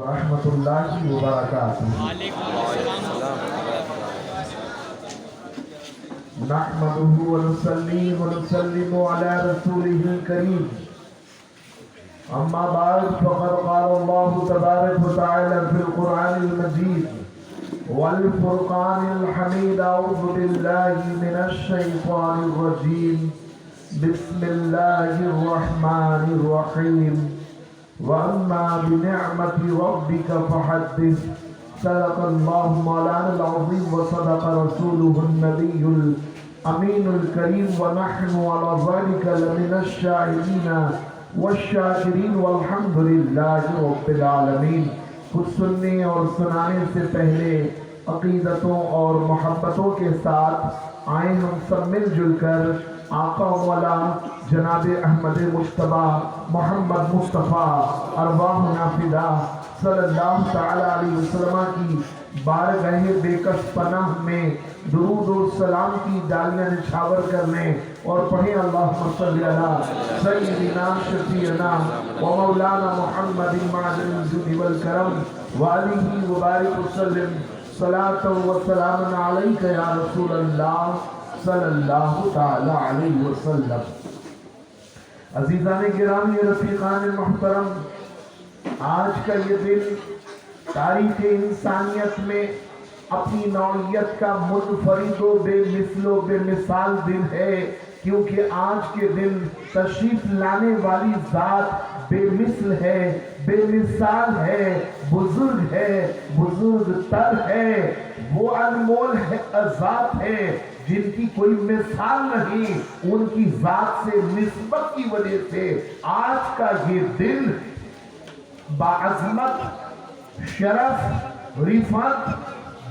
ورحمۃ اللہ وبرکاتہ۔ نحمده ونصلي ونسلم على رسوله الكريم، أما بعد فقد قال الله تبارك وتعالى في القرآن المجيد والفرقان الحميد: أعوذ بالله من الشيطان الرجيم، بسم الله الرحمن الرحيم، وأما بنعمة ربك فحدث۔ صدق الله مولانا العظيم وصدق رسوله النبي الأمين الكريم، ونحن على ذلك لمن الشاهدين والشاکرین والحمد للہ رب العالمین۔ کچھ سننے اور سنانے سے پہلے عقیدتوں اور محبتوں کے ساتھ آئیں ہم سب مل جل کر آقا و مولا جناب احمد مجتبیٰ محمد مصطفیٰ ارواحنا فدا صلی اللہ تعالی علیہ وسلم کی بارگاہ بے کس پناہ میں درود و سلام کی ڈالیاں نچھاور کرنے اور پڑھیں اللہم صلی علی سیدنا شفیعنا و مولانا محمد معدن الجود والکرم وآلہ وبارک وسلم صلاۃ و سلام علیک یا رسول اللہ صلی اللہ تعالی علیہ وسلم۔ عزیزان گرامی، رفیقان محترم، آج کا یہ دن تاریخ انسانیت میں اپنی نوعیت کا منفرد و بے مثل و بے مثال دن ہے، کیونکہ آج کے دن تشریف لانے والی ذات بے مثل ہے، بے مثال ہے، بزرگ ہے، بزرگ تر ہے، وہ انمول ذات ہے جن کی کوئی مثال نہیں، ان کی ذات سے نسبت کی وجہ سے آج کا یہ دن باعظمت، شرف، رفعت،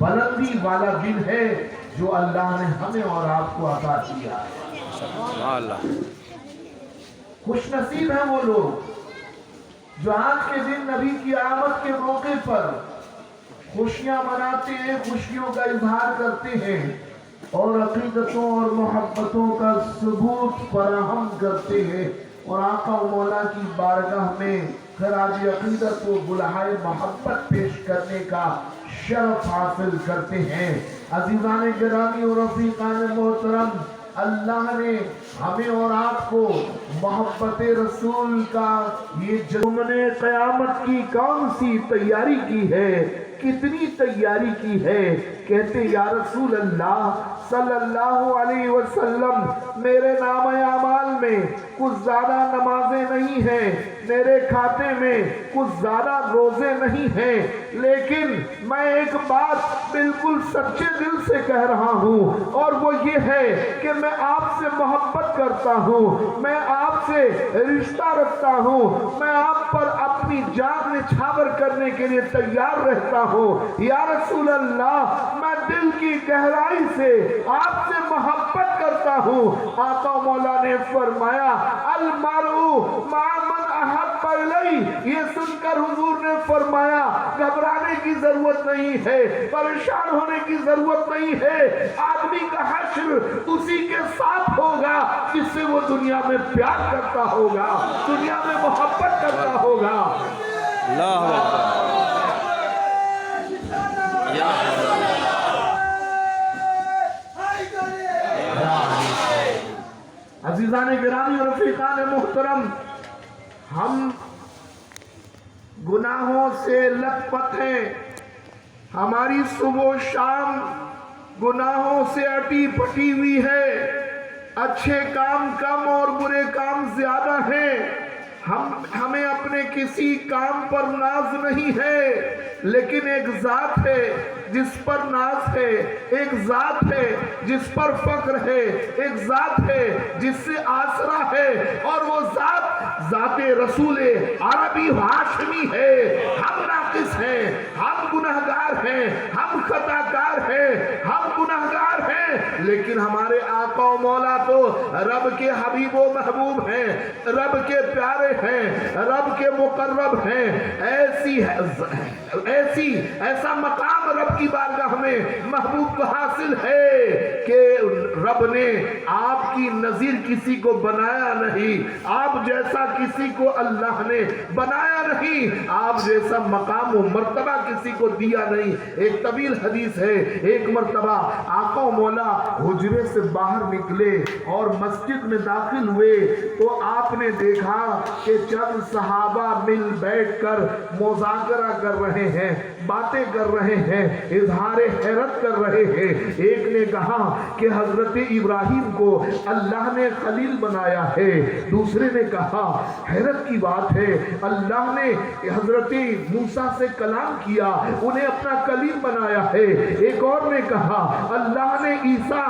بلندی والا دن ہے جو اللہ نے ہمیں اور آپ کو عطا کیا ہے۔ خوش نصیب ہیں وہ لوگ جو آج کے دن نبی کی آمد کے موقع پر خوشیاں مناتے ہیں، خوشیوں کا اظہار کرتے ہیں اور عقیدتوں اور محبتوں کا ثبوت فراہم کرتے ہیں، اور آقا و مولا کی بارگاہ میں خراج عقیدت و بلہائے محبت پیش کرنے کا شرف حاصل کرتے ہیں۔ عزیزان گرامی اور رفیقان محترم، اللہ نے ہمیں اور آپ کو محبت رسول کا یہ تم نے قیامت کی کون سی تیاری کی ہے، کتنی تیاری کی ہے؟ کہتے یا رسول اللہ صلی اللہ علیہ وسلم، میرے نام اعمال میں کچھ زیادہ نمازیں نہیں ہیں، میرے کھاتے میں کچھ زیادہ روزے نہیں ہیں، لیکن میں ایک بات بالکل سچے دل سے کہہ رہا ہوں، اور وہ یہ ہے کہ میں آپ سے محبت کرتا ہوں، میں آپ سے رشتہ رکھتا ہوں، میں آپ پر اپنی جان نچھاور کرنے کے لیے تیار رہتا ہوں۔ یا رسول اللہ، میں دل کی گہرائی سے آپ سے محبت کرتا ہوں۔ آقا مولا نے فرمایا المرء مع من احب الیہ، یہ سن کر حضور نے فرمایا گھبرانے کی ضرورت نہیں ہے، پریشان ہونے کی ضرورت نہیں ہے، آدمی کا حشر اسی کے ساتھ ہوگا جس سے وہ دنیا میں پیار کرتا ہوگا، دنیا میں محبت کرتا ہوگا۔ اللہ عزیزان گرامی اور رفیقان محترم، ہم گناہوں سے لت پت ہیں، ہماری صبح و شام گناہوں سے اٹی پٹی ہوئی ہے، اچھے کام کم اور برے کام زیادہ ہیں، ہمیں اپنے کسی کام پر ناز نہیں ہے، لیکن ایک ذات ہے جس پر ناز ہے، ایک ذات ہے جس پر فخر ہے، ایک ذات ہے جس سے آسرا ہے، اور وہ ذات ذات رسول عربی ہاشمی ہے۔ ہم ناقص ہیں، ہم گناہگار ہیں، ہم خطاکار ہیں، ہم گناہگار ہیں، لیکن ہمارے آقا و مولا تو رب کے حبیب و محبوب ہیں، رب کے پیارے ہیں، رب کے مقرب ہیں، ایسا مقام رب کی بارگاہ میں محبوب کو حاصل ہے کہ رب نے آپ کی نظیر کسی کو بنایا نہیں، آپ جیسا کسی کو اللہ نے بنایا نہیں، آپ جیسا مقام و مرتبہ کسی کو دیا نہیں۔ ایک طویل حدیث ہے، ایک مرتبہ آقا و مولا حجرے سے باہر نکلے اور مسجد میں داخل ہوئے تو آپ نے دیکھا کہ چند صحابہ مل بیٹھ کر مذاکرہ کر رہے ہیں، باتیں کر رہے ہیں، اظہار حیرت کر رہے ہیں۔ ایک نے کہا کہ حضرت ابراہیم کو اللہ نے خلیل بنایا ہے، دوسرے نے کہا حیرت کی بات ہے اللہ نے حضرت موسیٰ سے کلام کیا، انہیں اپنا کلیم بنایا ہے۔ ایک اور نے کہا اللہ نے عیسیٰ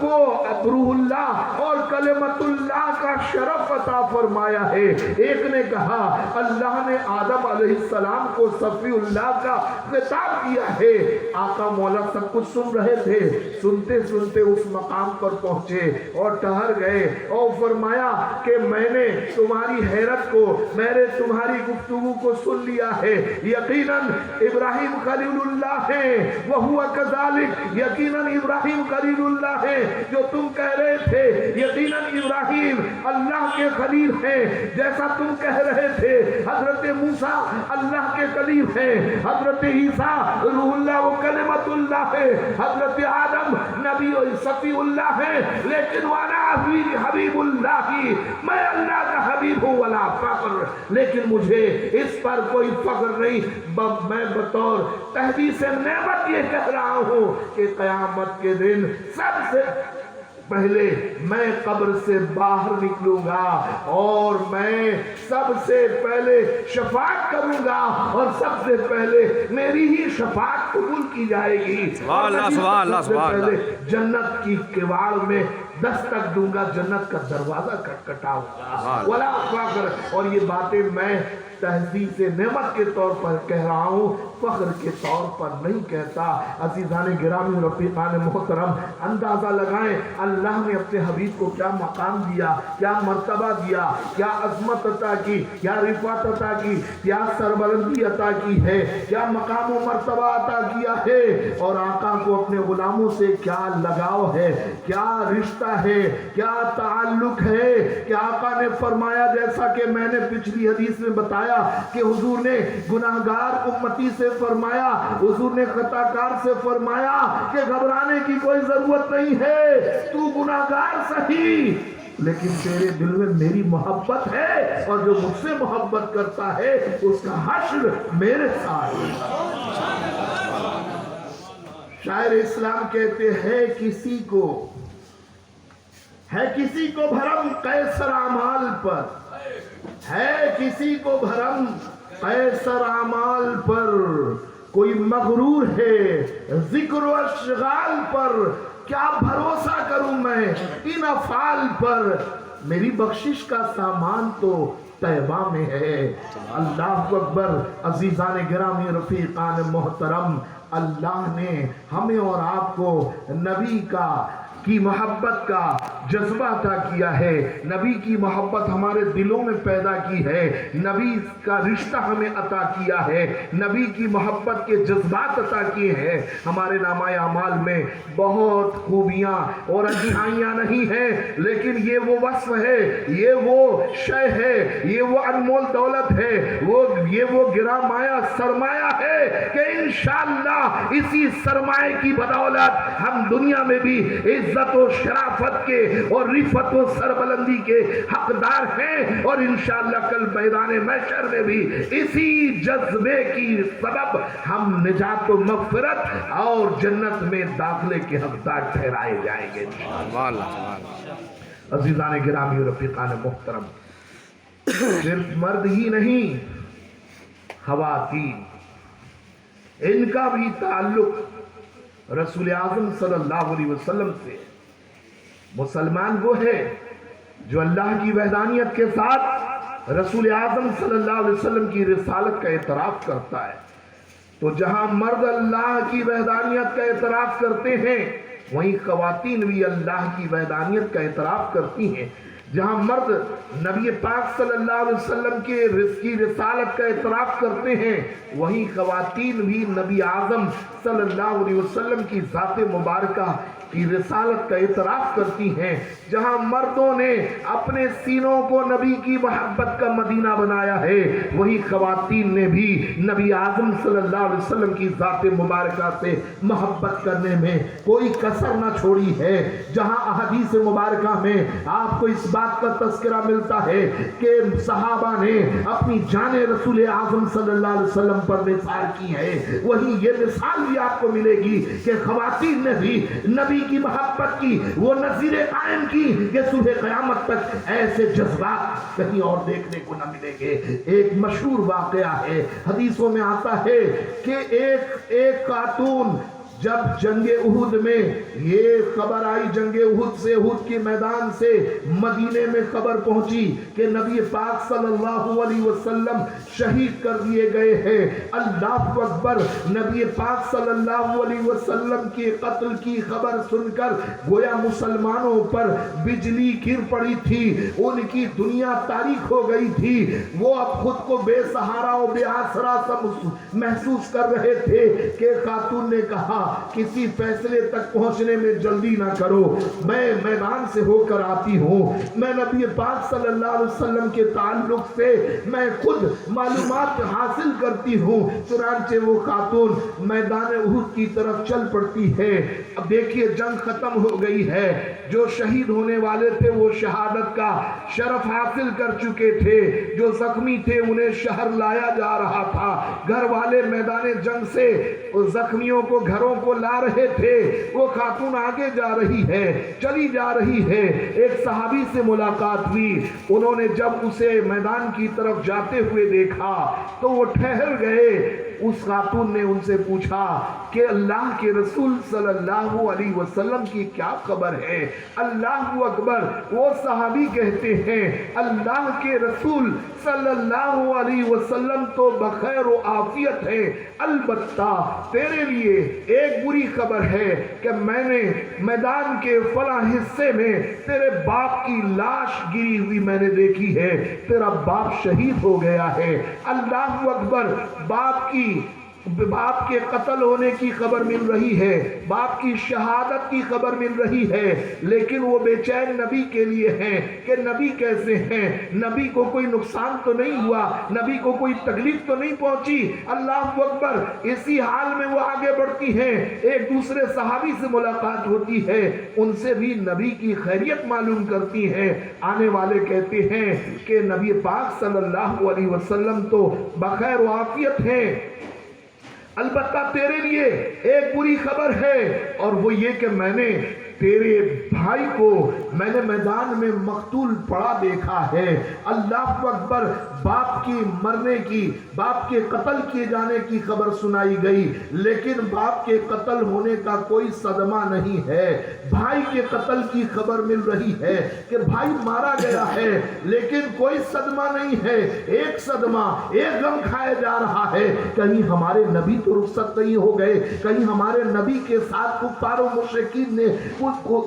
کو روح اللہ اور کلمت اللہ کا شرف عطا فرمایا ہے۔ ایک نے کہا اللہ نے آدم علیہ السلام کو صفی اللہ کا خطاب کیا ہے۔ آقا مولا سب کچھ سن رہے تھے، سنتے سنتے اس مقام پر پہنچے اور ٹہر گئے اور فرمایا کہ میں نے تمہاری حیرت کو، میں نے تمہاری گفتگو کو سن لیا ہے، یقیناً ابراہیم خلیل اللہ ہے، وہو کذالک، یقیناً ابراہیم خلیل اللہ ہے جو تم کہہ رہے تھے، یقیناً ابراہیم اللہ کے خلیل ہیں جیسا تم کہہ رہے تھے، حضرت موسیٰ اللہ کے کلیم ہیں، حضرت عیسیٰ روح اللہ و کلمت اللہ ہے، حضرت آدم نبی و صفی اللہ ہے، لیکن وانا حبیب اللہ، میں اللہ کا حبیب ہوں ولا فخر، لیکن مجھے اس پر کوئی فخر نہیں، میں بطور تحدیث نعمت یہ کہہ رہا ہوں کہ قیامت کے دن سب سے پہلے میں قبر سے باہر نکلوں گا اور میں سب سے پہلے شفاعت کروں گا اور سب سے پہلے میری ہی شفاعت قبول کی جائے گی، پہلے جنت کی کواڑ میں دستک دوں گا، جنت کا دروازہ کھٹکھٹاؤں گا ولا فخر۔ اور یہ باتیں میں تحدیث نعمت کے طور پر کہہ رہا ہوں، فخر کے طور پر نہیں کہتا۔ عزیزان گرامی و رفیقان محترم، اندازہ لگائیں اللہ نے اپنے حبیب کو کیا مقام دیا، کیا مرتبہ دیا، کیا عظمت عطا کی، کیا رفعت عطا کی، کیا سربلندی عطا کی ہے، کیا مقام و مرتبہ عطا کیا ہے، اور آقا کو اپنے غلاموں سے کیا لگاؤ ہے، کیا رشتہ ہے، کیا تعلق ہے کہ آقا نے فرمایا، جیسا کہ میں نے پچھلی حدیث میں بتایا کہ حضور نے گناہگار امتی سے فرمایا، حضور نے خطا کار سے فرمایا کہ گھبرانے کی کوئی ضرورت نہیں ہے، تو گناہگار صحیح لیکن تیرے دل میں میری محبت ہے، اور جو مجھ سے محبت کرتا ہے اس کا حشر میرے ساتھ۔ شاعر اسلام کہتے ہیں کسی کو بھرم قیصر اعمال پر، ہے کسی کو بھرم قیصر اعمال پر، کوئی مغرور ہے ذکر و اشغال پر، کیا بھروسہ کروں میں ان افعال پر، میری بخشش کا سامان تو طیبہ میں ہے۔ اللہ اکبر۔ عزیزان گرامی رفیقان محترم، اللہ نے ہمیں اور آپ کو نبی کی محبت کا جذبہ عطا کیا ہے، نبی کی محبت ہمارے دلوں میں پیدا کی ہے، نبی کا رشتہ ہمیں عطا کیا ہے، نبی کی محبت کے جذبات عطا کیے ہیں۔ ہمارے نامہ اعمال میں بہت خوبیاں اور اچھائیاں نہیں ہیں، لیکن یہ وہ وصف ہے، یہ وہ شے ہے، یہ وہ انمول دولت ہے، یہ وہ گراں مایہ سرمایہ ہے کہ انشاءاللہ اسی سرمایہ کی بدولت ہم دنیا میں بھی عزت و شرافت کے اور رفعت و سربلندی کے حقدار ہیں، اور انشاءاللہ کل میدان محشر میں بھی اسی جذبے کی سبب ہم نجات و مغفرت اور جنت میں داخلے کے حقدار ٹھہرائے جائیں گے۔ عزیزان گرامی و رفیقان محترم، صرف مرد ہی نہیں، خواتین، ان کا بھی تعلق رسول اعظم صلی اللہ علیہ وسلم سے۔ مسلمان وہ ہے جو اللہ کی وحدانیت کے ساتھ رسول اعظم صلی اللہ علیہ وسلم کی رسالت کا اعتراف کرتا ہے۔ تو جہاں مرد اللہ کی وحدانیت کا اعتراف کرتے ہیں وہیں خواتین بھی اللہ کی وحدانیت کا اعتراف کرتی ہیں۔ جہاں مرد نبی پاک صلی اللہ علیہ وسلم کی رسالت کا اعتراف کرتے ہیں، وہیں خواتین بھی نبی اعظم صلی اللہ علیہ وسلم کی ذات مبارکہ کی رسالت کا اعتراف کرتی ہیں۔ جہاں مردوں نے اپنے سینوں کو نبی کی محبت کا مدینہ بنایا ہے، وہی خواتین نے بھی نبی اعظم صلی اللہ علیہ وسلم کی ذات مبارکہ سے محبت کرنے میں کوئی کسر نہ چھوڑی ہے۔ جہاں احادیث مبارکہ میں آپ کو اس بات کا تذکرہ ملتا ہے کہ صحابہ نے اپنی جان رسول اعظم صلی اللہ علیہ وسلم پر نثار کی ہے، وہی یہ مثال بھی آپ کو ملے گی کہ خواتین نے بھی نبی کی محبت کی، وہ نظیر قائم کی کہ صبح قیامت تک ایسے جذبات کہیں اور دیکھنے کو نہ ملیں گے۔ ایک مشہور واقعہ ہے، حدیثوں میں آتا ہے کہ ایک خاتون جب جنگ احد میں یہ خبر آئی، جنگ احد سے، احد کے میدان سے مدینے میں خبر پہنچی کہ نبی پاک صلی اللہ علیہ وسلم شہید کر دیے گئے ہیں۔ اللہ اکبر! نبی پاک صلی اللہ علیہ وسلم کے قتل کی خبر سن کر گویا مسلمانوں پر بجلی گر پڑی تھی، ان کی دنیا تاریک ہو گئی تھی، وہ اب خود کو بے سہارا و بے آسرا سا محسوس کر رہے تھے کہ خاتون نے کہا کسی فیصلے تک پہنچنے میں جلدی نہ کرو، میں میدان سے ہو کر آتی ہوں، میں نبی پاک صلی اللہ علیہ وسلم کے تعلق سے میں خود معلومات حاصل کرتی ہوں۔ چنانچہ وہ خاتون میدان احد کی طرف چل پڑتی ہے۔ اب دیکھیے جنگ ختم ہو گئی ہے، جو شہید ہونے والے تھے وہ شہادت کا شرف حاصل کر چکے تھے، جو زخمی تھے انہیں شہر لایا جا رہا تھا، گھر والے میدان جنگ سے زخمیوں کو گھروں کو لا رہے تھے۔ وہ خاتون آگے جا رہی ہے، چلی جا رہی ہے، ایک صحابی سے ملاقات ہوئی، انہوں نے جب اسے میدان کی طرف جاتے ہوئے دیکھا تو وہ ٹھہر گئے۔ اس خاتون نے ان سے پوچھا کہ اللہ کے رسول صلی اللہ علیہ وسلم کی کیا خبر ہے؟ اللہ اکبر! وہ صحابی کہتے ہیں اللہ کے رسول صلی اللہ علیہ وسلم تو بخیر و عافیت ہے، البتہ تیرے لیے ایک بری خبر ہے کہ میں نے میدان کے فلاں حصے میں تیرے باپ کی لاش گری ہوئی میں نے دیکھی ہے، تیرا باپ شہید ہو گیا ہے۔ اللہ اکبر! باپ کے قتل ہونے کی خبر مل رہی ہے، باپ کی شہادت کی خبر مل رہی ہے، لیکن وہ بے چین نبی کے لیے ہیں کہ نبی کیسے ہیں، نبی کو کوئی نقصان تو نہیں ہوا، نبی کو کوئی تکلیف تو نہیں پہنچی۔ اللہ اکبر! اسی حال میں وہ آگے بڑھتی ہیں، ایک دوسرے صحابی سے ملاقات ہوتی ہے، ان سے بھی نبی کی خیریت معلوم کرتی ہیں۔ آنے والے کہتے ہیں کہ نبی پاک صلی اللہ علیہ وسلم تو بخیر و عافیت ہیں، البتہ تیرے لیے ایک بری خبر ہے، اور وہ یہ کہ میں نے تیرے بھائی کو میں نے میدان میں مقتول پڑا دیکھا ہے۔ اللہ اکبر! باپ کی مرنے کی، باپ کے قتل کیے جانے کی خبر سنائی گئی، لیکن باپ کے قتل ہونے کا کوئی صدمہ نہیں ہے، بھائی کے قتل کی خبر مل رہی ہے کہ بھائی مارا گیا ہے، لیکن کوئی صدمہ نہیں ہے، ایک صدمہ، ایک غم کھایا جا رہا ہے، کہیں ہمارے نبی تو رخصت نہیں ہو گئے، کہیں ہمارے نبی کے ساتھ کفار و مشرکین نے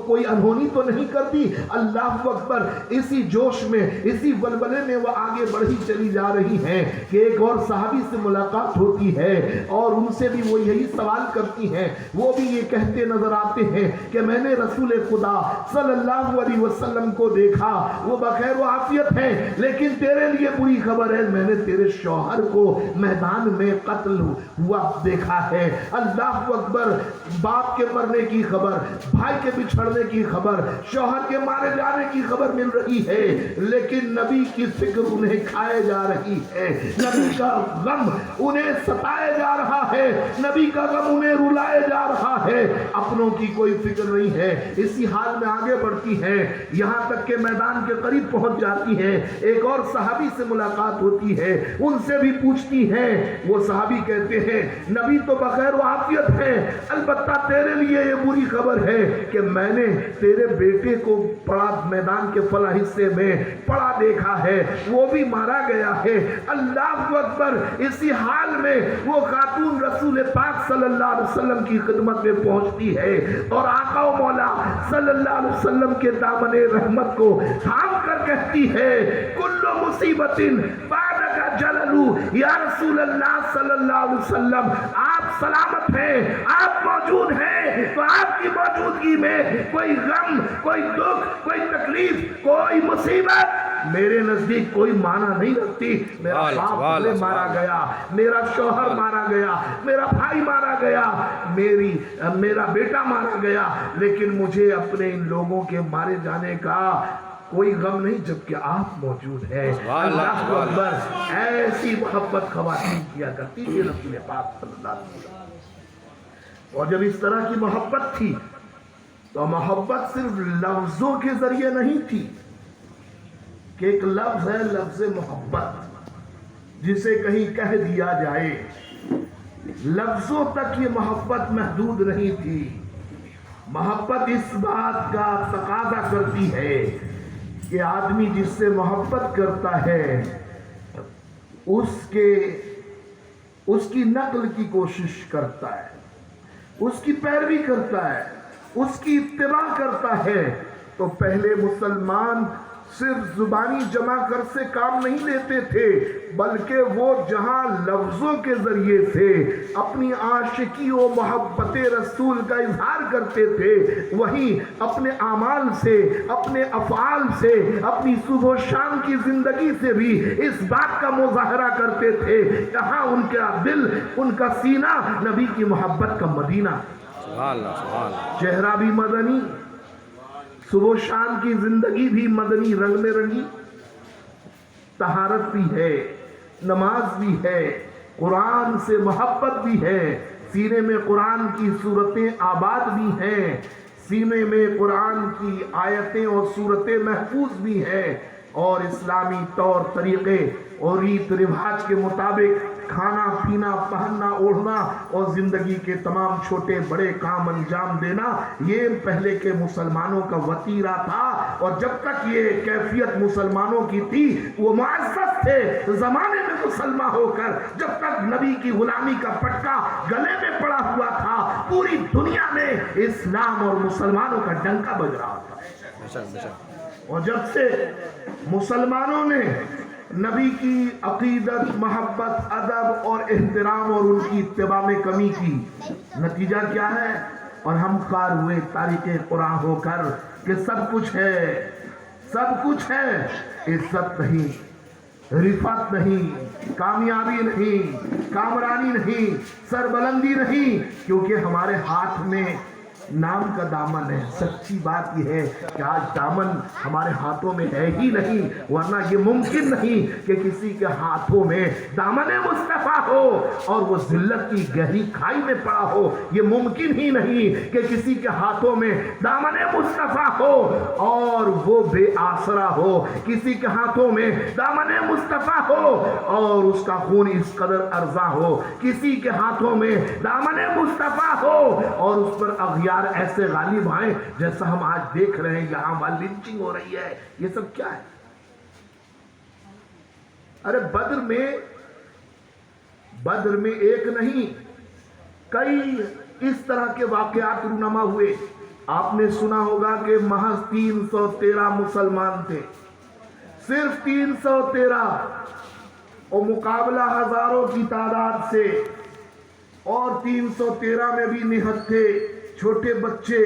کوئی انہونی تو نہیں کر دی۔ اللہ اکبر! اسی جوش میں، اسی ولولے میں وہ آگے بڑھی چلی جا رہی ہیں کہ ایک اور صحابی سے ملاقات ہوتی ہے، اور ان سے بھی وہ یہی سوال کرتی ہیں، وہ بھی یہ کہتے نظر آتے ہیں کہ میں نے رسول خدا صلی اللہ علیہ وسلم کو دیکھا، وہ بخیر و عافیت ہیں، لیکن تیرے لیے بری خبر ہے، میں نے تیرے شوہر کو میدان میں قتل ہوا دیکھا ہے۔ اللہ اکبر! باپ کے مرنے کی خبر، بھائی کے بچھڑنے کی خبر، شوہر کے مارے جانے کی خبر مل رہی ہے، لیکن نبی کی فکر انہیں کھائے جا رہی ہے، نبی کا غم انہیں ستائے جا رہا ہے، نبی کا غم انہیں رلائے جا رہا ہے، اپنوں کی کوئی فکر نہیں ہے۔ اسی حال میں آگے بڑھتی ہے، یہاں تک کہ میدان کے قریب پہنچ جاتی ہے، ایک اور صحابی سے ملاقات ہوتی ہے، ان سے بھی پوچھتی ہے، وہ صحابی کہتے ہیں نبی تو بخیر و عافیت ہے، البتہ تیرے لیے یہ بری خبر ہے کہ کہ میں نے تیرے بیٹے کو پڑا میدان کے فلاں حصے میں پڑا دیکھا ہے، وہ بھی مارا گیا ہے۔ اللہ اکبر۔ اسی حال میں وہ خاتون رسول پاک صلی اللہ علیہ وسلم کی خدمت میں پہنچتی ہے اور آقا و مولا صلی اللہ علیہ وسلم کے دامن رحمت کو تھام کر کہتی ہے کل مصیبت بعدک جللو، یا رسول اللہ صلی اللہ علیہ وسلم آپ سلامت ہیں، آپ موجود ہیں، تو آپ کی موجودگی میں کوئی غم، کوئی دکھ، کوئی تکلیف، کوئی مصیبت میرے نزدیک کوئی معنی نہیں رکھتی۔ میرا باپ مارا گیا، میرا شوہر مارا گیا، میرا بھائی مارا گیا، میرا بیٹا مارا گیا، لیکن مجھے اپنے ان لوگوں کے مارے جانے کا کوئی غم نہیں جبکہ آپ موجود ہیں۔ اللہ اکبر۔ ایسی محبت خواتین کیا کرتی تھی رسول پاک صلی اللہ علیہ وسلم۔ اور جب اس طرح کی محبت تھی تو محبت صرف لفظوں کے ذریعے نہیں تھی کہ ایک لفظ ہے لفظ محبت جسے کہیں کہہ دیا جائے، لفظوں تک یہ محبت محدود نہیں تھی۔ محبت اس بات کا تقاضا کرتی ہے کہ آدمی جس سے محبت کرتا ہے اس کی نقل کی کوشش کرتا ہے، اس کی پیروی کرتا ہے، اس کی اتباع کرتا ہے۔ تو پہلے مسلمان صرف زبانی جمع کر سے کام نہیں لیتے تھے، بلکہ وہ جہاں لفظوں کے ذریعے سے اپنی عاشقی و محبت رسول کا اظہار کرتے تھے، وہیں اپنے اعمال سے، اپنے افعال سے، اپنی صبح و شام کی زندگی سے بھی اس بات کا مظاہرہ کرتے تھے جہاں ان کا دل، ان کا سینہ نبی کی محبت کا مدینہ، چہرہ بھی مدنی، صبح و شام کی زندگی بھی مدنی رنگ میں رنگی، طہارت بھی ہے، نماز بھی ہے، قرآن سے محبت بھی ہے، سینے میں قرآن کی صورتیں آباد بھی ہیں، سینے میں قرآن کی آیتیں اور صورتیں محفوظ بھی ہیں، اور اسلامی طور طریقے اور ریت رواج کے مطابق کھانا پینا، پہننا اوڑھنا اور زندگی کے تمام چھوٹے بڑے کام انجام دینا یہ پہلے کے مسلمانوں کا وتیرہ تھا۔ اور جب تک یہ کیفیت مسلمانوں کی تھی وہ معزز تھے زمانے میں مسلمان ہو کر، جب تک نبی کی غلامی کا پٹکا گلے میں پڑا ہوا تھا پوری دنیا میں اسلام اور مسلمانوں کا ڈنکا بج رہا تھا۔ اور جب سے مسلمانوں نے نبی کی عقیدت، محبت، ادب اور احترام اور ان کی اتباع میں کمی کی، نتیجہ کیا ہے؟ اور ہم خوار ہوئے تاریخ قرآن ہو کر کہ سب کچھ ہے، سب کچھ ہے، عزت نہیں، رفعت نہیں، کامیابی نہیں، کامرانی نہیں، سربلندی نہیں، کیونکہ ہمارے ہاتھ میں نام کا دامن ہے۔ سچی بات یہ ہے کہ آج دامن ہمارے ہاتھوں میں ہے ہی نہیں، ورنہ یہ ممکن نہیں کہ کسی کے ہاتھوں میں دامن مصطفیٰ ہو اور وہ ذلت کی گہری کھائی میں پڑا ہو۔ یہ ممکن ہی نہیں کہ کسی کے ہاتھوں میں دامن مصطفیٰ ہو اور وہ بے آسرا ہو، کسی کے ہاتھوں میں دامن مصطفیٰ ہو اور اس کا خون اس قدر ارزاں ہو، کسی کے ہاتھوں میں دامن مصطفیٰ ہو اور اس پر اغیار ایسے غالب آئیں جیسا ہم آج دیکھ رہے ہیں، یہاں وہاں لنچنگ ہو رہی ہے۔ یہ سب کیا ہے؟ ارے بدر میں ایک نہیں کئی اس طرح کے واقعات رونما ہوئے۔ آپ نے سنا ہوگا کہ محض 313 مسلمان تھے، صرف 313، اور مقابلہ ہزاروں کی تعداد سے، اور 313 میں بھی نہت تھے چھوٹے بچے۔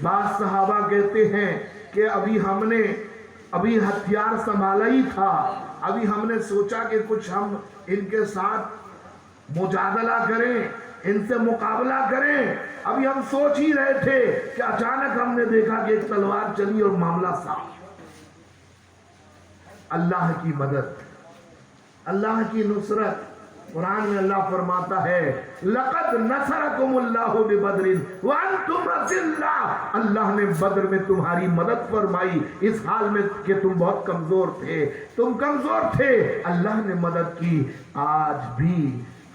بعض صحابہ کہتے ہیں کہ ابھی ہتھیار سنبھالا ہی تھا، ابھی ہم نے سوچا کہ کچھ ہم ان کے ساتھ مجادلہ کریں، ان سے مقابلہ کریں، ابھی ہم سوچ ہی رہے تھے کہ اچانک ہم نے دیکھا کہ ایک تلوار چلی اور معاملہ صاف۔ اللہ کی مدد، اللہ کی نصرت، قرآن میں اللہ فرماتا ہے لَقَدْ نَصَرَكُمُ اللَّهُ بِبَدْرٍ وَأَنْتُمْ أَذِلَّةٌ، اللہ نے بدر میں تمہاری مدد فرمائی اس حال میں کہ تم بہت کمزور تھے، تم کمزور تھے، اللہ نے مدد کی۔ آج بھی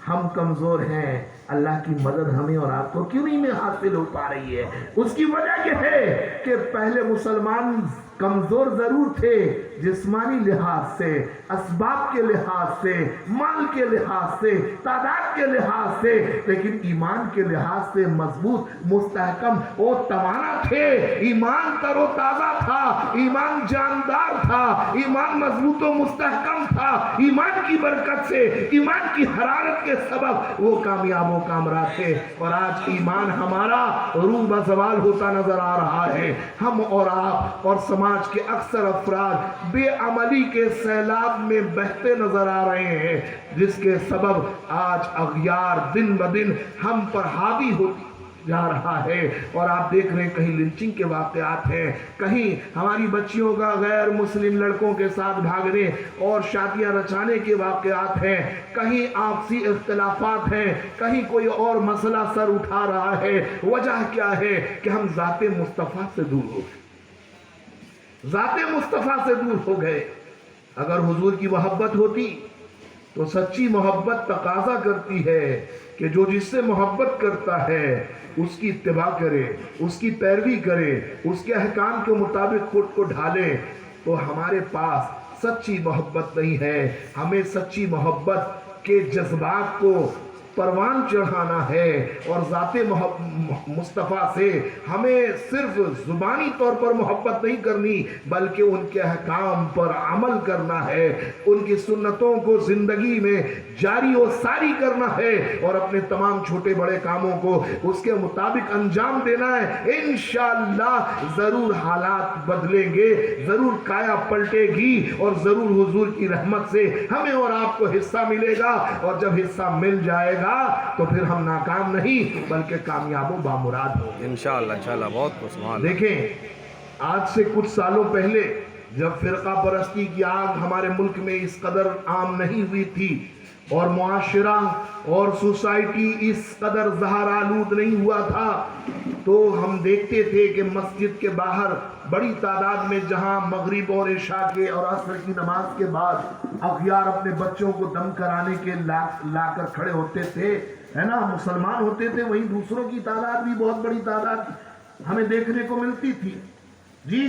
ہم کمزور ہیں، اللہ کی مدد ہمیں اور آپ کو کیوں نہیں حاصل ہو پا رہی ہے؟ اس کی وجہ یہ ہے کہ پہلے مسلمان کمزور ضرور تھے جسمانی لحاظ سے، اسباب کے لحاظ سے، مال کے لحاظ سے، تعداد کے لحاظ سے، لیکن ایمان کے لحاظ سے مضبوط، مستحکم اور توانا تھے۔ ایمان تر و تازہ تھا، ایمان جاندار تھا، ایمان مضبوط و مستحکم تھا۔ ایمان کی برکت سے، ایمان کی حرارت کے سبب وہ کامیاب و کامراد تھے۔ اور آج ایمان ہمارا روح بزوال ہوتا نظر آ رہا ہے۔ ہم اور آپ اور سماج کے اکثر افراد بے عملی کے سیلاب میں بہتے نظر آ رہے ہیں، جس کے سبب آج اغیار دن بدن ہم پر حاوی ہوتی جا رہا ہے۔ اور آپ دیکھ رہے ہیں کہیں لنچنگ کے واقعات ہیں، کہیں ہماری بچیوں کا غیر مسلم لڑکوں کے ساتھ بھاگنے اور شادیاں رچانے کے واقعات ہیں، کہیں آپسی اختلافات ہیں، کہیں کوئی اور مسئلہ سر اٹھا رہا ہے۔ وجہ کیا ہے؟ کہ ہم ذات مصطفیٰ سے دور ہو گئے، ذات مصطفیٰ سے دور ہو گئے۔ اگر حضور کی محبت ہوتی تو سچی محبت تقاضا کرتی ہے کہ جو جس سے محبت کرتا ہے اس کی اتباع کرے، اس کی پیروی کرے، اس کے احکام کے مطابق خود کو ڈھالے۔ تو ہمارے پاس سچی محبت نہیں ہے۔ ہمیں سچی محبت کے جذبات کو پروان چڑھانا ہے، اور ذات مصطفیٰ سے ہمیں صرف زبانی طور پر محبت نہیں کرنی، بلکہ ان کے احکام پر عمل کرنا ہے، ان کی سنتوں کو زندگی میں جاری و ساری کرنا ہے، اور اپنے تمام چھوٹے بڑے کاموں کو اس کے مطابق انجام دینا ہے۔ انشاءاللہ ضرور حالات بدلیں گے، ضرور کایا پلٹے گی، اور ضرور حضور کی رحمت سے ہمیں اور آپ کو حصہ ملے گا۔ اور جب حصہ مل جائے گا تو پھر ہم ناکام نہیں بلکہ کامیاب و بامراد ہوں گے انشاءاللہ بہت خوش۔ دیکھیں، آج سے کچھ سالوں پہلے جب فرقہ پرستی کی آگ ہمارے ملک میں اس قدر عام نہیں ہوئی تھی، اور معاشرہ اور سوسائٹی اس قدر زہر آلود نہیں ہوا تھا، تو ہم دیکھتے تھے کہ مسجد کے باہر بڑی تعداد میں جہاں مغرب اور عشاء کے اور عصر کی نماز کے بعد اغیار اپنے بچوں کو دم کرانے کے لا کر کھڑے ہوتے تھے، ہے نا، مسلمان ہوتے تھے، وہیں دوسروں کی تعداد بھی بہت بڑی تعداد ہمیں دیکھنے کو ملتی تھی۔ جی،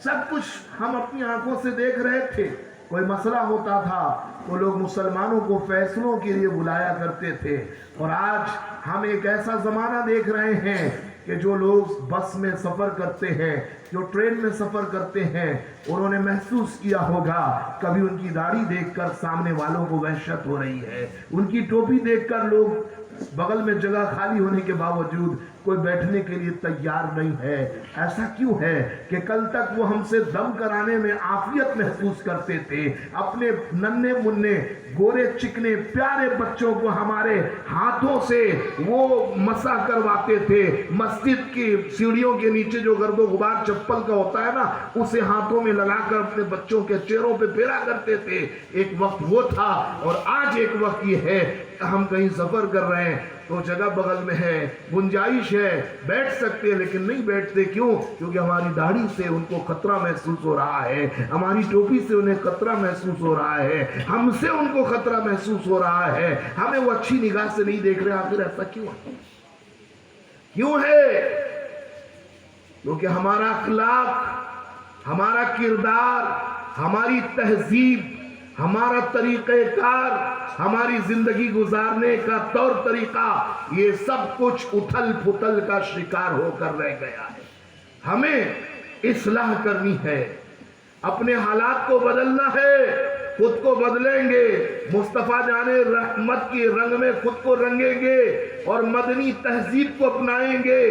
سب کچھ ہم اپنی آنکھوں سے دیکھ رہے تھے۔ کوئی مسئلہ ہوتا تھا وہ لوگ مسلمانوں کو فیصلوں کے لیے بلایا کرتے تھے۔ اور آج ہم ایک ایسا زمانہ دیکھ رہے ہیں کہ جو لوگ بس میں سفر کرتے ہیں، جو ٹرین میں سفر کرتے ہیں، انہوں نے محسوس کیا ہوگا کبھی ان کی داڑھی دیکھ کر سامنے والوں کو وحشت ہو رہی ہے، ان کی ٹوپی دیکھ کر لوگ بغل میں جگہ خالی ہونے کے باوجود کوئی بیٹھنے کے لیے تیار نہیں ہے۔ ایسا کیوں ہے کہ کل تک وہ ہم سے دم کرانے میں عافیت محسوس کرتے تھے، اپنے ننھے منھے گورے چکنے پیارے بچوں کو ہمارے ہاتھوں سے وہ مسح کرواتے تھے، مسجد کی سیڑھیوں کے نیچے جو گرد و غبار چپل کا ہوتا ہے نا، اسے ہاتھوں میں لگا کر اپنے بچوں کے چہروں پہ پھیرا کرتے تھے۔ ایک وقت وہ تھا، اور آج ایک وقت یہ ہے کہ ہم کہیں سفر کر رہے ہیں تو جگہ بغل میں ہے، گنجائش ہے، بیٹھ سکتے ہیں، لیکن نہیں بیٹھتے۔ کیوں؟ کیونکہ ہماری داڑھی سے ان کو خطرہ محسوس ہو رہا ہے، ہماری ٹوپی سے انہیں خطرہ محسوس ہو رہا ہے، ہم سے ان کو خطرہ محسوس ہو رہا ہے، ہمیں وہ اچھی نگاہ سے نہیں دیکھ رہے۔ آخر ایسا کیوں ہے؟ کیوں ہے؟ کیونکہ ہمارا اخلاق، ہمارا کردار، ہماری تہذیب، ہمارا طریقہ کار، ہماری زندگی گزارنے کا طور طریقہ، یہ سب کچھ اتھل پھتل کا شکار ہو کر رہ گیا ہے۔ ہمیں اصلاح کرنی ہے، اپنے حالات کو بدلنا ہے، خود کو بدلیں گے، مصطفیٰ جان رحمت کی رنگ میں خود کو رنگیں گے، اور مدنی تہذیب کو اپنائیں گے،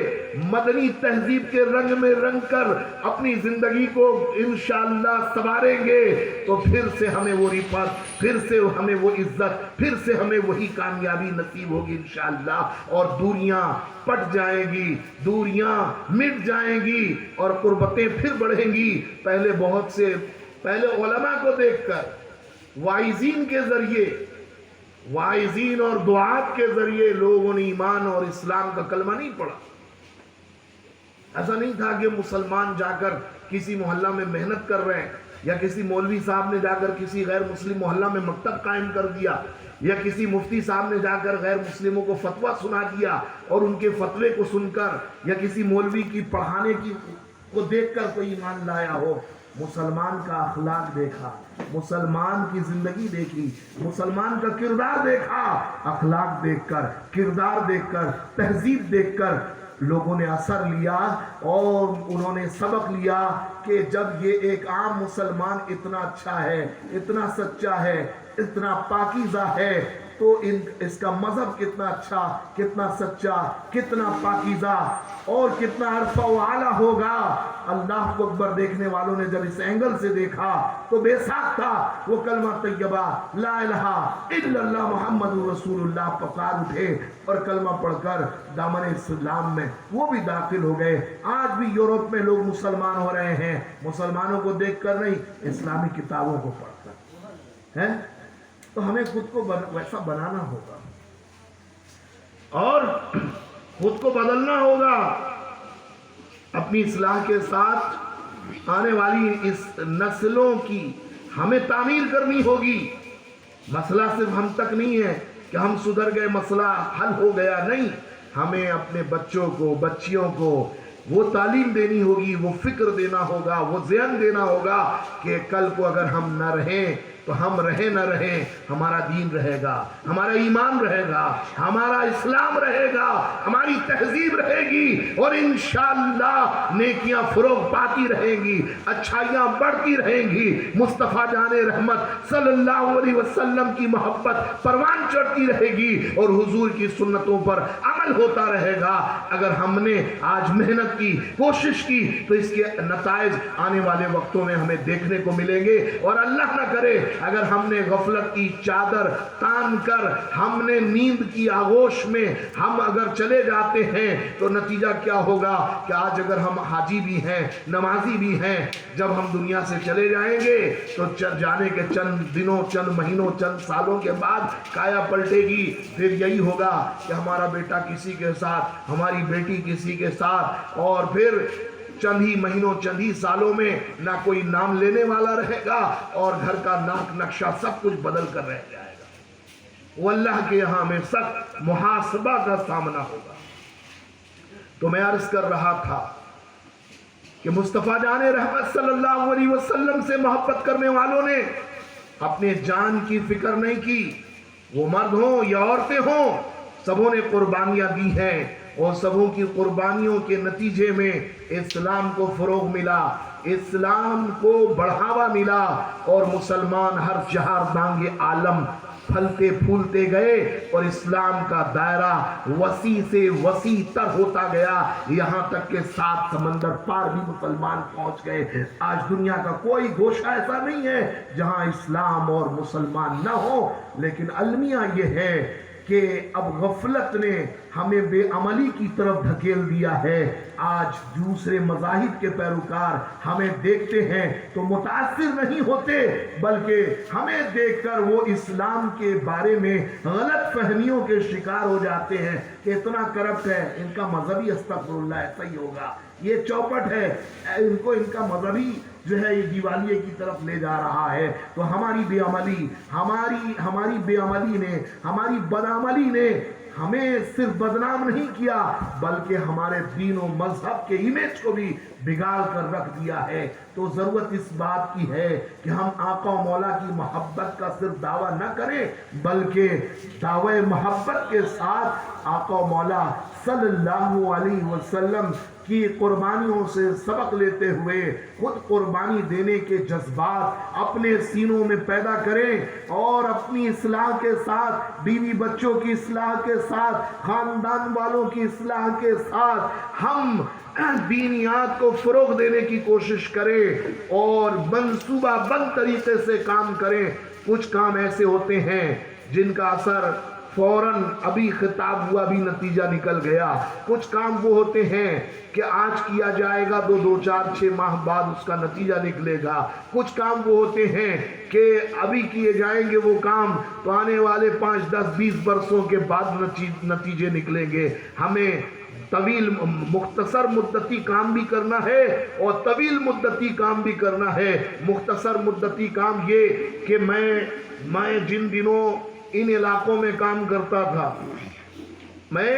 مدنی تہذیب کے رنگ میں رنگ کر اپنی زندگی کو انشاءاللہ سنواریں گے، تو پھر سے ہمیں وہ رفعت، پھر سے ہمیں وہ عزت، پھر سے ہمیں وہی کامیابی نصیب ہوگی انشاءاللہ، اور دوریاں پٹ جائیں گی، دوریاں مٹ جائیں گی، اور قربتیں پھر بڑھیں گی۔ پہلے علماء کو دیکھ کر، واعظین کے ذریعے، واعظین اور دعات کے ذریعے لوگوں نے ایمان اور اسلام کا کلمہ نہیں پڑھا۔ ایسا نہیں تھا کہ مسلمان جا کر کسی محلہ میں محنت کر رہے ہیں، یا کسی مولوی صاحب نے جا کر کسی غیر مسلم محلہ میں مکتب قائم کر دیا، یا کسی مفتی صاحب نے جا کر غیر مسلموں کو فتویٰ سنا دیا اور ان کے فتوے کو سن کر، یا کسی مولوی کی پڑھانے کی کو دیکھ کر کوئی ایمان لایا ہو. مسلمان کا اخلاق دیکھا، مسلمان کی زندگی دیکھی، مسلمان کا کردار دیکھا، اخلاق دیکھ کر، کردار دیکھ کر، تہذیب دیکھ کر لوگوں نے اثر لیا اور انہوں نے سبق لیا کہ جب یہ ایک عام مسلمان اتنا اچھا ہے، اتنا سچا ہے، اتنا پاکیزہ ہے، تو اس کا مذہب کتنا اچھا، کتنا سچا، کتنا پاکیزہ اور کتنا عرفہ و اعلیٰ ہوگا. اللہ کو اکبر دیکھنے والوں نے جب اس اینگل سے دیکھا تو بے ساکھ تھا وہ کلمہ طیبہ لا الہ الا اللہ محمد رسول اللہ پکار اٹھے اور کلمہ پڑھ کر دامن اسلام میں وہ بھی داخل ہو گئے. آج بھی یورپ میں لوگ مسلمان ہو رہے ہیں، مسلمانوں کو دیکھ کر نہیں، اسلامی کتابوں کو پڑھ کر ہیں. تو ہمیں خود کو ویسا بنانا ہوگا اور خود کو بدلنا ہوگا. اپنی اصلاح کے ساتھ آنے والی اس نسلوں کی ہمیں تعمیر کرنی ہوگی. مسئلہ صرف ہم تک نہیں ہے کہ ہم سدھر گئے، مسئلہ حل ہو گیا، نہیں. ہمیں اپنے بچوں کو، بچیوں کو وہ تعلیم دینی ہوگی، وہ فکر دینا ہوگا، وہ ذہن دینا ہوگا کہ کل کو اگر ہم نہ رہیں تو ہم رہیں نہ رہیں، ہمارا دین رہے گا، ہمارا ایمان رہے گا، ہمارا اسلام رہے گا، ہماری تہذیب رہے گی اور انشاءاللہ نیکیاں فروغ پاتی رہیں گی، اچھائیاں بڑھتی رہیں گی. مصطفیٰ جان رحمت صلی اللہ علیہ وسلم کی محبت پروان چڑھتی رہے گی اور حضور کی سنتوں پر عمل ہوتا رہے گا. اگر ہم نے آج محنت کی، کوشش کی، تو اس کے نتائج آنے والے وقتوں میں ہمیں دیکھنے کو ملیں گے. اور اللہ نہ کرے اگر ہم نے غفلت کی چادر تان کر، ہم نے نیند کی آغوش میں ہم اگر چلے جاتے ہیں تو نتیجہ کیا ہوگا کہ آج اگر ہم حاجی بھی ہیں، نمازی بھی ہیں، جب ہم دنیا سے چلے جائیں گے تو جانے کے چند دنوں، چند مہینوں، چند سالوں کے بعد کایا پلٹے گی. پھر یہی ہوگا کہ ہمارا بیٹا کسی کے ساتھ، ہماری بیٹی کسی کے ساتھ، اور پھر چند ہی مہینوں، چند ہی سالوں میں نہ کوئی نام لینے والا رہے گا اور گھر کا ناک نقشہ سب کچھ بدل کر رہ جائے گا. وہ اللہ کے یہاں میں سخت محاسبہ کا سامنا ہوگا. تو میں عرض کر رہا تھا کہ مصطفیٰ جان رحمت صلی اللہ علیہ وسلم سے محبت کرنے والوں نے اپنے جان کی فکر نہیں کی. وہ مرد ہوں یا عورتیں ہوں، سبوں نے قربانیاں دی ہیں اور سبوں کی قربانیوں کے نتیجے میں اسلام کو فروغ ملا، اسلام کو بڑھاوا ملا اور مسلمان ہر جہار دانگ عالم پھلتے پھولتے گئے اور اسلام کا دائرہ وسیع سے وسیع تر ہوتا گیا، یہاں تک کہ 7 سمندر پار بھی مسلمان پہنچ گئے. آج دنیا کا کوئی گوشہ ایسا نہیں ہے جہاں اسلام اور مسلمان نہ ہو. لیکن المیہ یہ ہے کہ اب غفلت نے ہمیں بے عملی کی طرف دھکیل دیا ہے. آج دوسرے مذاہب کے پیروکار ہمیں دیکھتے ہیں تو متاثر نہیں ہوتے، بلکہ ہمیں دیکھ کر وہ اسلام کے بارے میں غلط فہمیوں کے شکار ہو جاتے ہیں کہ اتنا کرپٹ ہے، ان کا مذہبی استغفر اللہ ایسا ہی ہوگا، یہ چوپٹ ہے، ان کا مذہبی جو ہے یہ دیوالیے کی طرف لے جا رہا ہے. تو ہماری بے عملی، ہماری بے عملی نے، ہماری بدعملی نے ہمیں صرف بدنام نہیں کیا بلکہ ہمارے دین و مذہب کے امیج کو بھی بگاڑ کر رکھ دیا ہے. تو ضرورت اس بات کی ہے کہ ہم آقا و مولا کی محبت کا صرف دعویٰ نہ کریں بلکہ دعوی محبت کے ساتھ آقا و مولا صلی اللہ علیہ وسلم کی قربانیوں سے سبق لیتے ہوئے خود قربانی دینے کے جذبات اپنے سینوں میں پیدا کریں اور اپنی اصلاح کے ساتھ، بیوی بچوں کی اصلاح کے ساتھ، خاندان والوں کی اصلاح کے ساتھ ہم دینیات کو فروغ دینے کی کوشش کریں اور منصوبہ بند طریقے سے کام کریں. کچھ کام ایسے ہوتے ہیں جن کا اثر فوراً ابھی خطاب ہوا ابھی نتیجہ نکل گیا. کچھ کام وہ ہوتے ہیں کہ آج کیا جائے گا 2 4 6 ماہ بعد اس کا نتیجہ نکلے گا. کچھ کام وہ ہوتے ہیں کہ ابھی کیے جائیں گے وہ کام تو آنے والے 5 10 20 برسوں کے بعد نتیجے نکلیں گے. ہمیں طویل مختصر مدتی کام بھی کرنا ہے اور طویل مدتی کام بھی کرنا ہے. مختصر مدتی کام یہ کہ میں جن دنوں ان علاقوں میں کام کرتا تھا، میں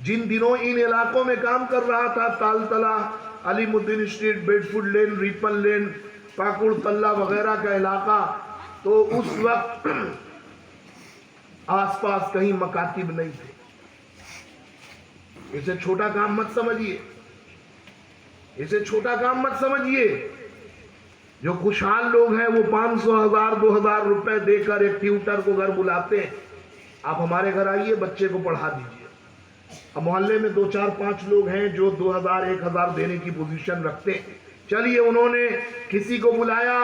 جن دنوں ان علاقوں میں کام کر رہا تھا، تالتلہ، علیم الدین اسٹریٹ، بیڈ فوڈ لین، ریپن لین، پاکڑ تلہ وغیرہ کا علاقہ، تو اس وقت آس پاس کہیں مکاتب نہیں تھے. اسے چھوٹا کام مت سمجھیے، اسے چھوٹا کام مت سمجھیے. جو خوشحال لوگ ہیں وہ 500 1000 2000 روپے دے کر ایک ٹیوٹر کو گھر بلاتے ہیں، آپ ہمارے گھر آئیے بچے کو پڑھا دیجیے. اب محلے میں 2 4 5 لوگ ہیں جو 2000 1000 دینے کی پوزیشن رکھتے ہیں. چلیے انہوں نے کسی کو بلایا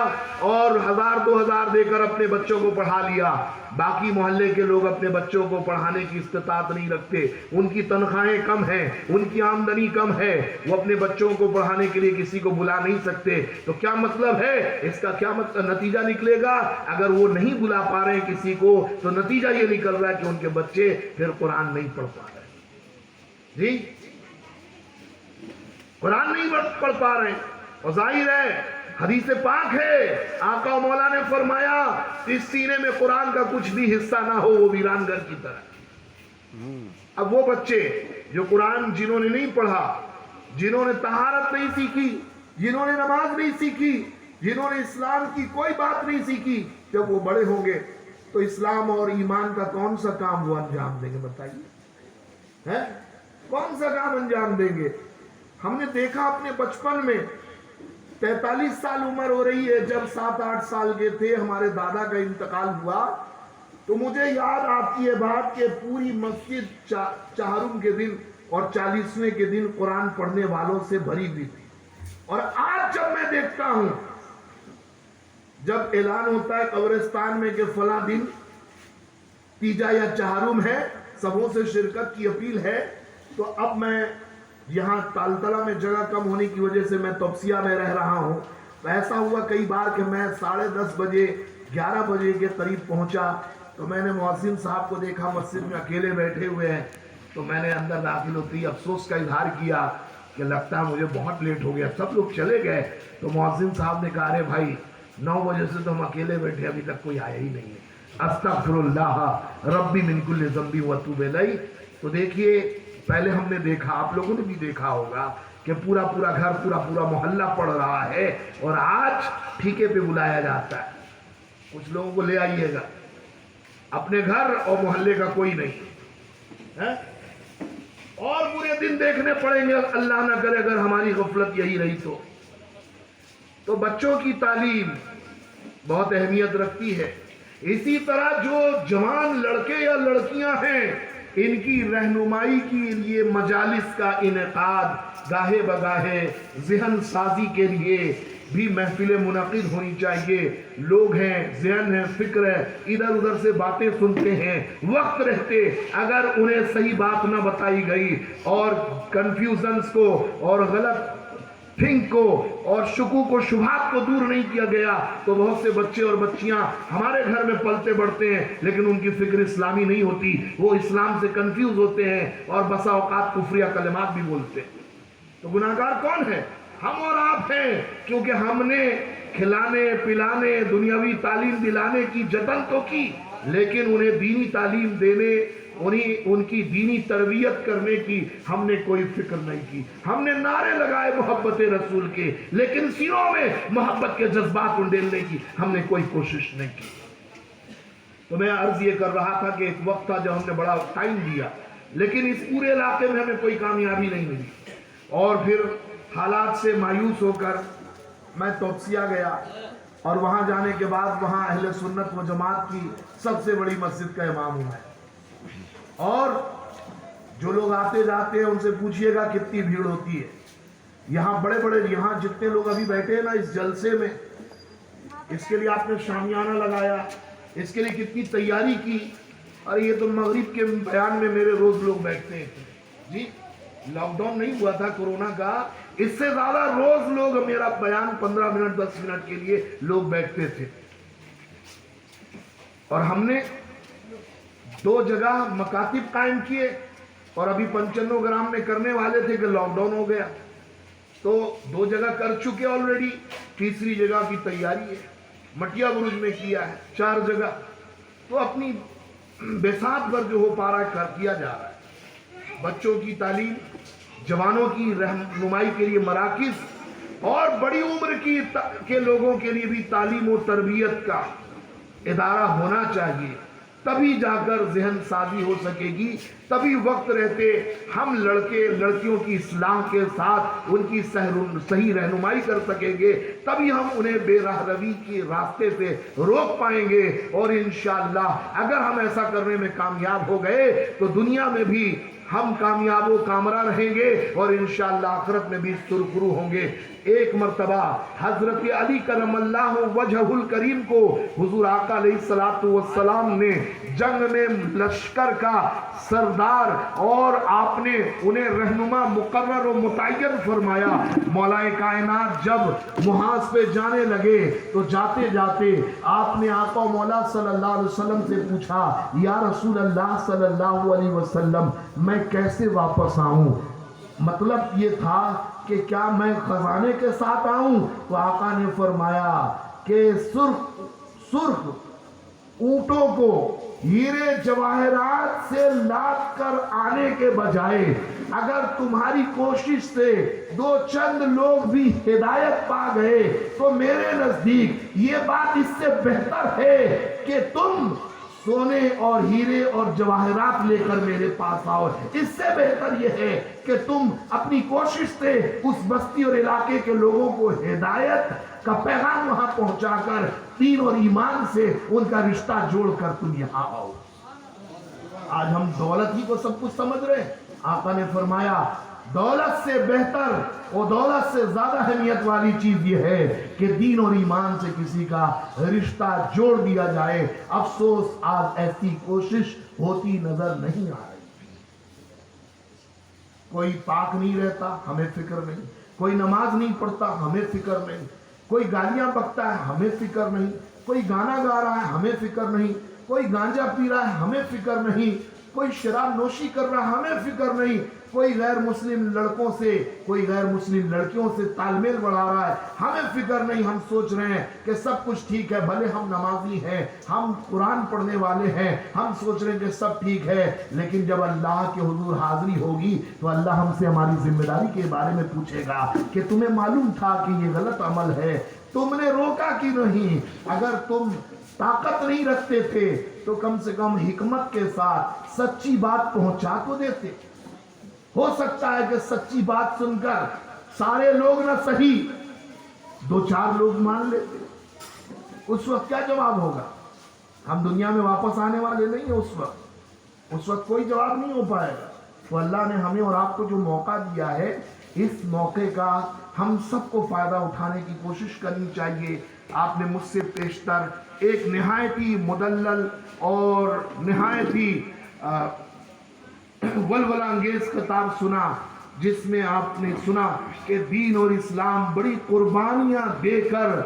اور 1000 2000 دے کر اپنے بچوں کو پڑھا لیا. باقی محلے کے لوگ اپنے بچوں کو پڑھانے کی استطاعت نہیں رکھتے، ان کی تنخواہیں کم ہیں، ان کی آمدنی کم ہے، وہ اپنے بچوں کو پڑھانے کے لیے کسی کو بلا نہیں سکتے. تو کیا مطلب ہے اس کا؟ کیا نتیجہ نکلے گا؟ اگر وہ نہیں بلا پا رہے ہیں کسی کو تو نتیجہ یہ نکل رہا ہے کہ ان کے بچے پھر قرآن نہیں پڑھ پا رہے. جی قرآن نہیں پڑھ پا رہے ہیں. اور ظاہر ہے حدیث پاک ہے، آقا و مولا نے فرمایا اس سینے میں قرآن کا کچھ بھی حصہ نہ ہو وہ ویران گھر کی طرح. اب وہ بچے جو قرآن جنہوں نے نہیں پڑھا، جنہوں نے طہارت نہیں سیکھی، جنہوں نے نماز نہیں سیکھی، جنہوں نے اسلام کی کوئی بات نہیں سیکھی، جب وہ بڑے ہوں گے تو اسلام اور ایمان کا کون سا کام وہ انجام دیں گے؟ بتائیے کون سا کام انجام دیں گے؟ ہم نے دیکھا اپنے بچپن میں 43 سال عمر ہو رہی ہے، جب 7 8 سال کے تھے ہمارے دادا کا انتقال ہوا، تو مجھے یاد آتی ہے بات کہ پوری مسجد چہارم کے دن اور 40ویں کے دن قرآن پڑھنے والوں سے بھری ہوئی تھی. اور آج جب میں دیکھتا ہوں، جب اعلان ہوتا ہے قبرستان میں کہ فلاں دن تیجا یا چہارم ہے، سبوں سے شرکت کی اپیل ہے، تو اب میں یہاں تالتلہ میں جگہ کم ہونے کی وجہ سے میں توپسیہ میں رہ رہا ہوں. تو ایسا ہوا کئی بار کہ میں 10:30 بجے 11 بجے کے قریب پہنچا تو میں نے مؤذن صاحب کو دیکھا مسجد میں اکیلے بیٹھے ہوئے ہیں. تو میں نے اندر داخل ہوتی افسوس کا اظہار کیا کہ لگتا ہے مجھے بہت لیٹ ہو گیا. سب لوگ چلے گئے تو مؤذن صاحب نے کہا ارے بھائی 9 بجے سے تو ہم اکیلے بیٹھے، ابھی تک کوئی آیا ہی نہیں ہے. استغفر اللہ ربی من کل ذنب واتوب الیہ. تو دیکھیے پہلے ہم نے دیکھا، آپ لوگوں نے بھی دیکھا ہوگا کہ پورا گھر پورا محلہ پڑھ رہا ہے، اور آج ٹھیکے پہ بلایا جاتا ہے. کچھ لوگوں کو لے آئیے گا، اپنے گھر اور محلے کا کوئی نہیں. اور برے دن دیکھنے پڑیں گے اللہ نہ کرے اگر ہماری غفلت یہی رہی تو بچوں کی تعلیم بہت اہمیت رکھتی ہے. اسی طرح جو جوان لڑکے یا لڑکیاں ہیں ان کی رہنمائی کے لیے مجالس کا انعقاد، گاہے بگاہے ذہن سازی کے لیے بھی محفلیں منعقد ہونی چاہیے. لوگ ہیں، ذہن ہے، فکر ہے، ادھر ادھر سے باتیں سنتے ہیں، وقت رہتے اگر انہیں صحیح بات نہ بتائی گئی اور کنفیوژنز کو اور غلط تھنک کو اور شکوک و شبہات کو دور نہیں کیا گیا تو بہت سے بچے اور بچیاں ہمارے گھر میں پلتے بڑھتے ہیں لیکن ان کی فکر اسلامی نہیں ہوتی، وہ اسلام سے کنفیوز ہوتے ہیں اور بسا اوقات کفریہ کلمات بھی بولتے ہیں. تو گناہگار کون ہے؟ ہم اور آپ ہیں، کیونکہ ہم نے کھلانے پلانے دنیاوی تعلیم دلانے کی جتن تو کی لیکن انہیں دینی تعلیم دینے، ان کی دینی تربیت کرنے کی ہم نے کوئی فکر نہیں کی. ہم نے نعرے لگائے محبت رسول کے لیکن سینوں میں محبت کے جذبات انڈیلنے کی ہم نے کوئی کوشش نہیں کی. تو میں عرض یہ کر رہا تھا کہ ایک وقت تھا جب ہم نے بڑا ٹائم دیا لیکن اس پورے علاقے میں ہمیں کوئی کامیابی نہیں ملی، اور پھر حالات سے مایوس ہو کر میں توپسیہ گیا، اور وہاں جانے کے بعد وہاں اہل سنت و جماعت کی سب سے بڑی مسجد کا امام ہوں میں. اور جو لوگ آتے جاتے ہیں ان سے پوچھئے گا کتنی بھیڑ ہوتی ہے. یہاں بڑے یہاں جتنے لوگ ابھی بیٹھے ہیں نا اس جلسے میں، اس کے لیے آپ نے شامیانہ لگایا، اس کے لیے کتنی تیاری کی. اور یہ تو مغرب کے بیان میں میرے روز لوگ بیٹھتے ہیں جی. لاک ڈاؤن نہیں ہوا تھا کورونا کا, اس سے زیادہ روز لوگ میرا بیان 15 منٹ 10 منٹ کے لیے لوگ بیٹھتے تھے. اور ہم نے 2 جگہ مکاتب قائم کیے, اور ابھی 95 گرام میں کرنے والے تھے کہ لاک ڈاؤن ہو گیا, تو 2 جگہ کر چکے آلریڈی, تیسری جگہ کی تیاری ہے. مٹیا برج میں کیا ہے 4 جگہ, تو اپنی بساط پر جو ہو پا رہا ہے کیا جا رہا ہے. بچوں کی تعلیم, جوانوں کی رہنمائی کے لیے مراکز, اور بڑی عمر کے لوگوں کے لیے بھی تعلیم و تربیت کا ادارہ ہونا چاہیے. تبھی جا کر ذہن سازی ہو سکے گی, تبھی وقت رہتے ہم لڑکے لڑکیوں کی اصلاح کے ساتھ ان کی صحیح رہنمائی کر سکیں گے, تبھی ہم انہیں بے راہ روی کے راستے سے روک پائیں گے. اور انشاءاللہ اگر ہم ایسا کرنے میں کامیاب ہو گئے تو دنیا میں بھی ہم کامیاب و کامرا رہیں گے, اور انشاءاللہ آخرت میں بھی سرخرو ہوں گے. ایک مرتبہ حضرت علی کرم اللہ وجہ الکریم کو حضور آقا علیہ الصلوۃ والسلام نے جنگ میں لشکر کا سردار اور آپ نے انہیں رہنما مقرر و متعین فرمایا. مولا کائنات جب محاذ پہ جانے لگے تو جاتے جاتے آپ نے آقا مولا صلی اللہ علیہ وسلم سے پوچھا, یا رسول اللہ صلی اللہ علیہ وسلم میں کیسے واپس آؤں؟ مطلب یہ تھا کہ کیا میں خزانے کے ساتھ آؤں؟ تو آقا نے فرمایا کہ سرخ اونٹوں کو ہیرے جواہرات سے لاد کر آنے کے بجائے اگر تمہاری کوشش سے 2 چند لوگ بھی ہدایت پا گئے تو میرے نزدیک یہ بات اس سے بہتر ہے کہ تم سونے اور ہیرے اور جواہرات لے کر میرے پاس آؤ. اس سے بہتر یہ ہے کہ تم اپنی کوشش سے اس بستی اور علاقے کے لوگوں کو ہدایت کا پیغام وہاں پہنچا کر دین اور ایمان سے ان کا رشتہ جوڑ کر تم یہاں آؤ. آج ہم دولت ہی کو سب کچھ سمجھ رہے ہیں. آقا نے فرمایا دولت سے بہتر اور دولت سے زیادہ اہمیت والی چیز یہ ہے کہ دین اور ایمان سے کسی کا رشتہ جوڑ دیا جائے. افسوس آج ایسی کوشش ہوتی نظر نہیں آ رہی. کوئی پاک نہیں رہتا, ہمیں فکر نہیں. کوئی نماز نہیں پڑھتا, ہمیں فکر نہیں. کوئی گالیاں بکتا ہے, ہمیں فکر نہیں. کوئی گانا گا رہا ہے, ہمیں فکر نہیں. کوئی گانجا پی رہا ہے, ہمیں فکر نہیں. کوئی شراب نوشی کر رہا ہے, ہمیں فکر نہیں. کوئی غیر مسلم لڑکوں سے کوئی غیر مسلم لڑکیوں سے تال میل بڑھا رہا ہے, ہمیں فکر نہیں. ہم سوچ رہے ہیں کہ سب کچھ ٹھیک ہے, بھلے ہم نمازی ہیں, ہم قرآن پڑھنے والے ہیں, ہم سوچ رہے ہیں کہ سب ٹھیک ہے. لیکن جب اللہ کے حضور حاضری ہوگی تو اللہ ہم سے ہماری ذمہ داری کے بارے میں پوچھے گا کہ تمہیں معلوم تھا کہ یہ غلط عمل ہے, تم نے روکا کیوں نہیں؟ اگر تم طاقت نہیں رکھتے تھے تو کم سے کم حکمت کے ساتھ سچی بات پہنچا تو دیتے. ہو سکتا ہے کہ سچی بات سن کر سارے لوگ نہ صحیح 2-4 لوگ مان لیتے. اس وقت کیا جواب ہوگا؟ ہم دنیا میں واپس آنے والے نہیں ہیں. اس وقت کوئی جواب نہیں ہو پائے گا. تو اللہ نے ہمیں اور آپ کو جو موقع دیا ہے, اس موقع کا ہم سب کو فائدہ اٹھانے کی کوشش کرنی چاہیے. آپ نے مجھ سے پیشتر ایک نہایت ہی مدلل اور نہایت ہی ولولہ انگیز خطاب سنا, جس میں آپ نے سنا کہ دین اور اسلام بڑی قربانیاں دے کر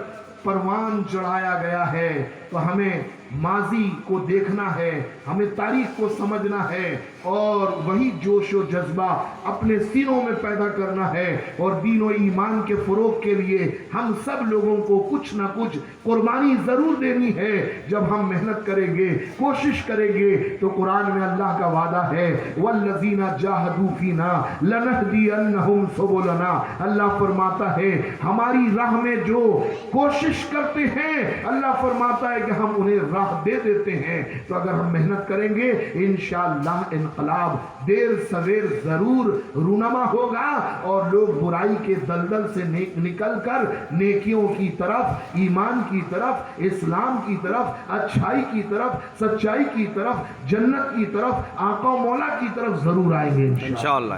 پروان چڑھایا گیا ہے. تو ہمیں ماضی کو دیکھنا ہے, ہمیں تاریخ کو سمجھنا ہے, اور وہی جوش و جذبہ اپنے سینوں میں پیدا کرنا ہے. اور دین و ایمان کے فروغ کے لیے ہم سب لوگوں کو کچھ نہ کچھ قربانی ضرور دینی ہے. جب ہم محنت کریں گے, کوشش کریں گے, تو قرآن میں اللہ کا وعدہ ہے وَالَّذِينَ جَاهَدُوا فِينَا لَنَهْدِيَنَّهُمْ سُبُلَنَا. اللہ فرماتا ہے ہماری راہ میں جو کوشش کرتے ہیں, اللہ فرماتا ہے کہ ہم انہیں راہ دے دیتے ہیں. تو اگر ہم محنت کریں گے انشاءاللہ انقلاب دیر سویر ضرور رونما ہوگا, اور لوگ برائی کے دلدل سے نکل کر نیکیوں کی طرف, ایمان کی طرف, اسلام کی طرف, اچھائی کی طرف, سچائی کی طرف, جنت کی طرف, آقا و مولا کی طرف ضرور آئیں گے انشاءاللہ.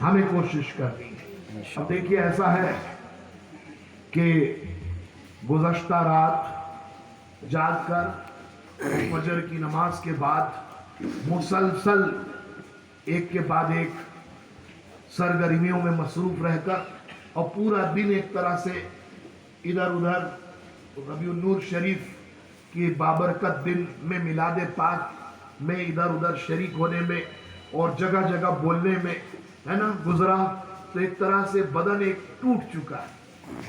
ہمیں کوشش کرنی ہے. اب دیکھیے ایسا ہے کہ گزشتہ رات جاگ کر فجر کی نماز کے بعد مسلسل ایک کے بعد ایک سرگرمیوں میں مصروف رہ کر اور پورا دن ایک طرح سے ادھر ادھر ربیع النور شریف کی بابرکت دن میں میلاد پاک میں ادھر ادھر شریک ہونے میں اور جگہ جگہ بولنے میں ہے نا گزرا، تو ایک طرح سے بدن ایک ٹوٹ چکا ہے۔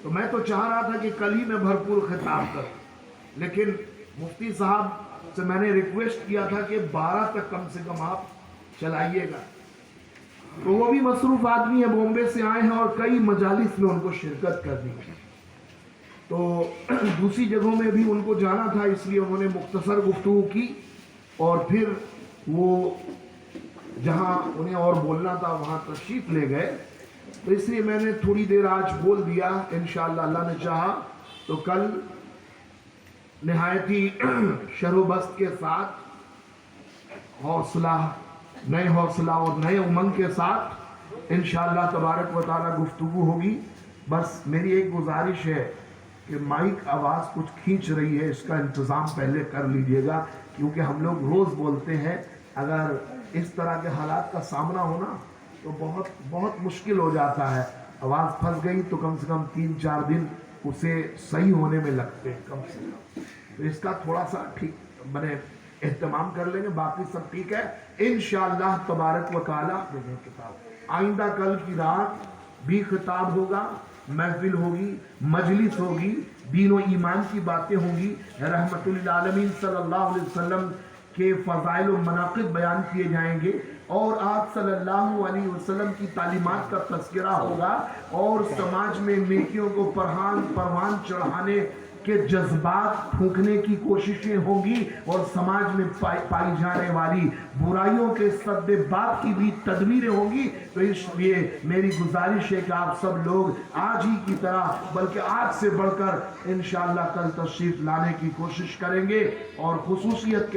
تو میں تو چاہ رہا تھا کہ کل ہی میں بھرپور خطاب کروں، لیکن مفتی صاحب سے میں نے ریکویسٹ کیا تھا کہ 12 تک کم سے کم آپ چلائیے گا، تو وہ بھی مصروف آدمی ہے، بامبے سے آئے ہیں اور کئی مجالس میں ان کو شرکت کرنی ہے، تو دوسری جگہوں میں بھی ان کو جانا تھا، اس لیے انہوں نے مختصر گفتگو کی اور پھر وہ جہاں انہیں اور بولنا تھا وہاں تشریف لے گئے، تو اس لیے میں نے تھوڑی دیر آج بول دیا۔ انشاءاللہ اللہ نے چاہا تو کل نہایت ہی شر و بست کے ساتھ نئے حوصلہ اور نئے امنگ کے ساتھ انشاءاللہ تبارک و تعالی گفتگو ہوگی۔ بس میری ایک گزارش ہے کہ مائک آواز کچھ کھینچ رہی ہے، اس کا انتظام پہلے کر لیجئے گا، کیونکہ ہم لوگ روز بولتے ہیں، اگر اس طرح کے حالات کا سامنا ہونا تو بہت بہت مشکل ہو جاتا ہے، آواز پھنس گئی تو کم سے کم 3-4 دن اسے صحیح ہونے میں لگتے ہیں کم سے کم، تو اس کا تھوڑا سا ٹھیک بنے اہتمام کر لیں گے، باقی سب ٹھیک ہے انشاءاللہ تبارک و تعالی۔ آئندہ کل کی رات بھی خطاب ہوگا، محفل ہوگی، مجلس ہوگی، دین و ایمان کی باتیں ہوں گی، رحمت للعالمین صلی اللہ علیہ وسلم کے فضائل و مناقب بیان کیے جائیں گے، اور آپ صلی اللہ علیہ وسلم کی تعلیمات کا تذکرہ ہوگا، اور سماج میں نیکیوں کو پروان چڑھانے کے جذبات پھونکنے کی کوششیں ہوں گی، اور سماج میں پائی جانے والی برائیوں کے سد باب کی بھی تدبیریں ہوں گی۔ تو اس لیے میری گزارش ہے کہ آپ سب لوگ آج ہی کی طرح بلکہ آج سے بڑھ کر انشاءاللہ کل تشریف لانے کی کوشش کریں گے، اور خصوصیت